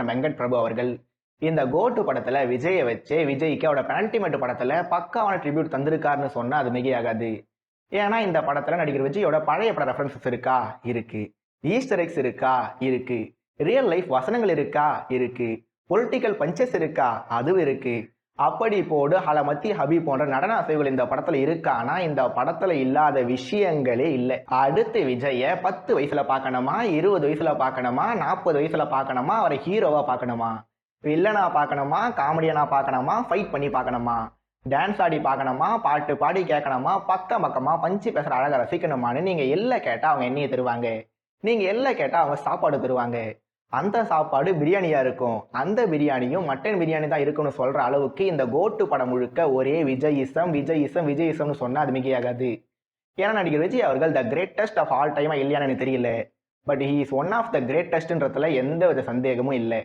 நம்ம வெங்கட் பிரபு அவர்கள். இந்த கோட்டு படத்துல விஜயை வச்சு விஜய்க்கு அவரோட பெனல்டிமேட் படத்துல பக்காவான ட்ரிபியூட் தந்திருக்காருன்னு சொன்னா அது மிகையாகாது. ஏன்னா இந்த படத்துல நடிகர் விஜயோட பழைய பட ரெஃபரன்சஸ் இருக்கா? இருக்கு. ஈஸ்டர் எக்ஸ் இருக்கா? இருக்கு. ரியல் லைஃப் வசனங்கள் இருக்கா? இருக்கு. பொலிட்டிக்கல் பஞ்சஸ் இருக்கா? அதுவும் இருக்கு. அப்படி போடு ஹலமத்தி ஹபி போன்ற நடன அசைவுகள் இந்த படத்துல இருக்கானா? இந்த படத்துல இல்லாத விஷயங்களே இல்லை. அடுத்து விஜய 10 வயசுல பார்க்கணுமா, 20 வயசுல பார்க்கணுமா, 40 வயசுல பார்க்கணுமா, அவரை ஹீரோவா பார்க்கணுமா, வில்லனா பார்க்கணுமா, காமெடியனா பார்க்கணுமா, ஃபைட் பண்ணி பார்க்கணுமா, டான்ஸ் ஆடி பார்க்கணுமா, பாட்டு பாடி கேட்கணுமா, பக்கம் பக்கமா பஞ்சு பேசுற அழகை ரசிக்கணுமான்னு நீங்க எல்லாம் கேட்டா அவங்க எண்ணெயை தருவாங்க. நீங்க எல்லாம் கேட்டா அவங்க சாப்பாடு தருவாங்க. அந்த சாப்பாடு பிரியாணியா இருக்கும். அந்த பிரியாணியும் மட்டன் பிரியாணி தான் இருக்குன்னு சொல்ற அளவுக்கு இந்த கோட்டு படம் முழுக்க ஒரே விஜயிசம் விஜயிசம் விஜயிசம்னு சொன்னா அது மிகையாகாது. ஏன்னா நடிகர் விஜய் அவர்கள் த கிரேட்டஸ்ட் ஆஃப் ஆல் டைமா இல்லையான்னு எனக்கு தெரியல. But he is one of the கிரேட்டஸ்ட்ன்றதுல எந்த வித சந்தேகமும் இல்லை.